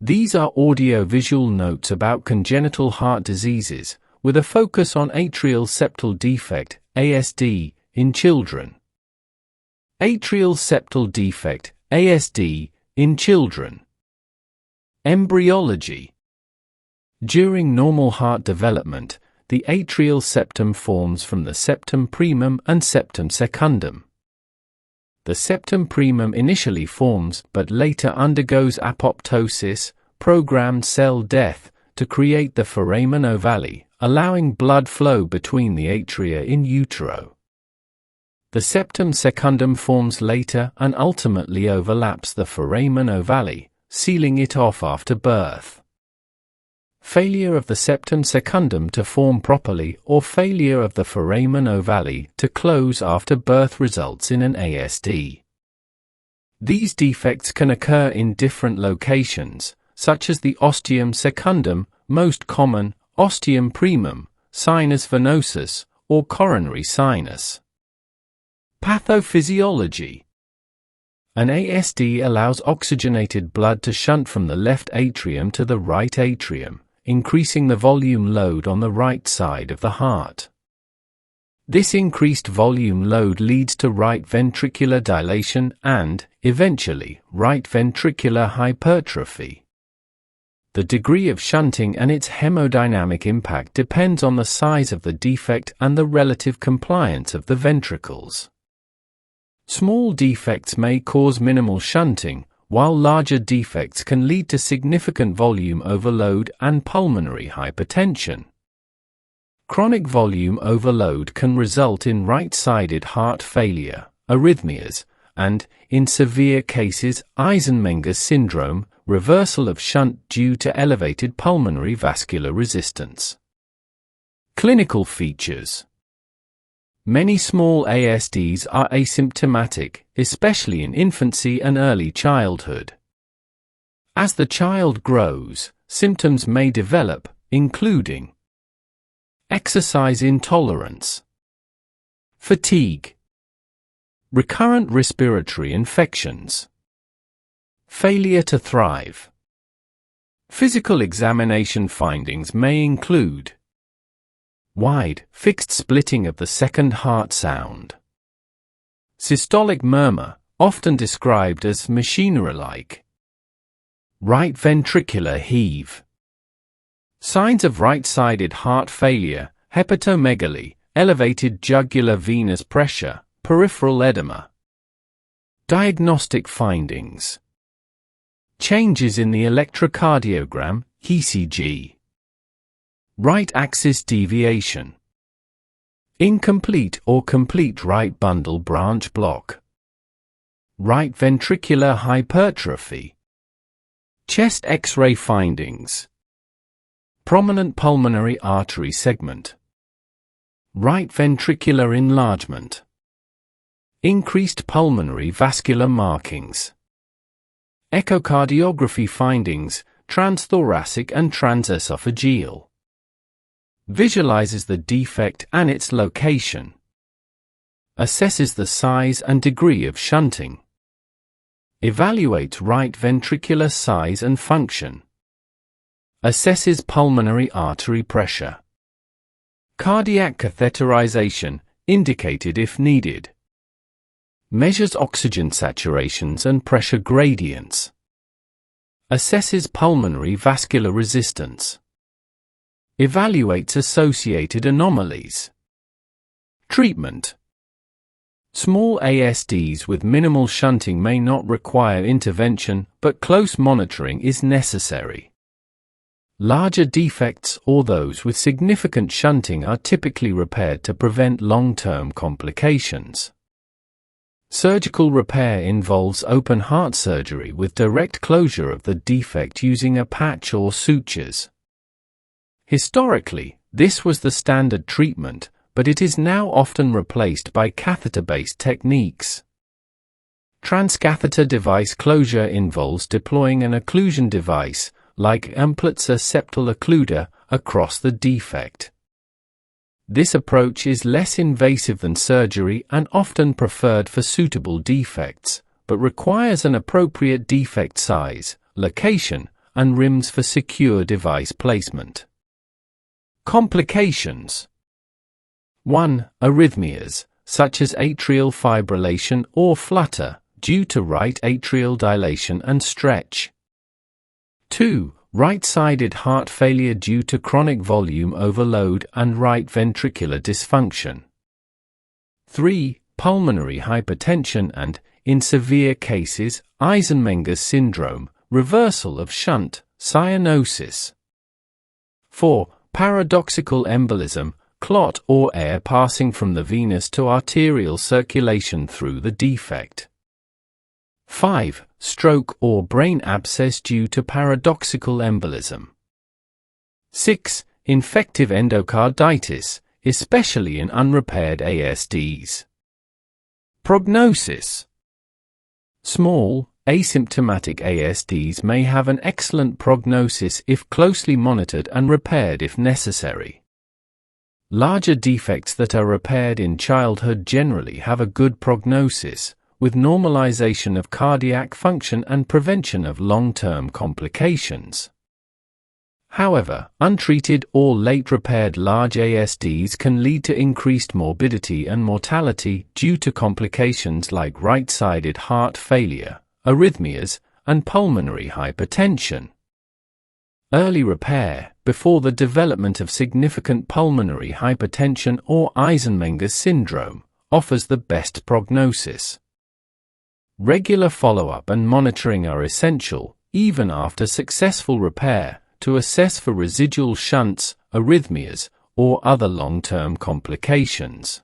These are audio-visual notes about congenital heart diseases, with a focus on atrial septal defect, ASD, in children. Atrial septal defect, ASD, in children. Embryology. During normal heart development, the atrial septum forms from the septum primum and septum secundum. The septum primum initially forms but later undergoes apoptosis, programmed cell death, to create the foramen ovale, allowing blood flow between the atria in utero. The septum secundum forms later and ultimately overlaps the foramen ovale, sealing it off after birth. Failure of the septum secundum to form properly or failure of the foramen ovale to close after birth results in an ASD. These defects can occur in different locations, such as the ostium secundum, most common, ostium primum, sinus venosus, or coronary sinus. Pathophysiology. An ASD allows oxygenated blood to shunt from the left atrium to the right atrium, increasing the volume load on the right side of the heart. This increased volume load leads to right ventricular dilation and, eventually, right ventricular hypertrophy. The degree of shunting and its hemodynamic impact depends on the size of the defect and the relative compliance of the ventricles. Small defects may cause minimal shunting, while larger defects can lead to significant volume overload and pulmonary hypertension. Chronic volume overload can result in right-sided heart failure, arrhythmias, and, in severe cases, Eisenmenger's syndrome, reversal of shunt due to elevated pulmonary vascular resistance. Clinical features. Many small ASDs are asymptomatic, especially in infancy and early childhood. As the child grows, symptoms may develop, including exercise intolerance, fatigue, recurrent respiratory infections, failure to thrive. Physical examination findings may include wide, fixed splitting of the second heart sound. Systolic murmur, often described as machinery-like. Right ventricular heave. Signs of right-sided heart failure, hepatomegaly, elevated jugular venous pressure, peripheral edema. Diagnostic findings. Changes in the electrocardiogram, ECG. Right axis deviation. Incomplete or complete right bundle branch block. Right ventricular hypertrophy. Chest X-ray findings. Prominent pulmonary artery segment. Right ventricular enlargement. Increased pulmonary vascular markings. Echocardiography findings, transthoracic and transesophageal. Visualizes the defect and its location. Assesses the size and degree of shunting. Evaluates right ventricular size and function. Assesses pulmonary artery pressure. Cardiac catheterization, indicated if needed. Measures oxygen saturations and pressure gradients. Assesses pulmonary vascular resistance. Evaluates associated anomalies. Treatment. Small ASDs with minimal shunting may not require intervention, but close monitoring is necessary. Larger defects or those with significant shunting are typically repaired to prevent long-term complications. Surgical repair involves open heart surgery with direct closure of the defect using a patch or sutures. Historically, this was the standard treatment, but it is now often replaced by catheter-based techniques. Transcatheter device closure involves deploying an occlusion device, like Atrial Septal Occluder, across the defect. This approach is less invasive than surgery and often preferred for suitable defects, but requires an appropriate defect size, location, and rims for secure device placement. Complications. 1. Arrhythmias, such as atrial fibrillation or flutter, due to right atrial dilation and stretch. 2. Right-sided heart failure due to chronic volume overload and right ventricular dysfunction. 3. Pulmonary hypertension and, in severe cases, Eisenmenger's syndrome, reversal of shunt, cyanosis. 4. Paradoxical embolism, clot or air passing from the venous to arterial circulation through the defect. 5. Stroke or brain abscess due to paradoxical embolism. 6. Infective endocarditis, especially in unrepaired ASDs. Prognosis. Small, asymptomatic ASDs may have an excellent prognosis if closely monitored and repaired if necessary. Larger defects that are repaired in childhood generally have a good prognosis, with normalization of cardiac function and prevention of long-term complications. However, untreated or late-repaired large ASDs can lead to increased morbidity and mortality due to complications like right-sided heart failure, arrhythmias, and pulmonary hypertension. Early repair, before the development of significant pulmonary hypertension or Eisenmenger's syndrome, offers the best prognosis. Regular follow-up and monitoring are essential, even after successful repair, to assess for residual shunts, arrhythmias, or other long-term complications.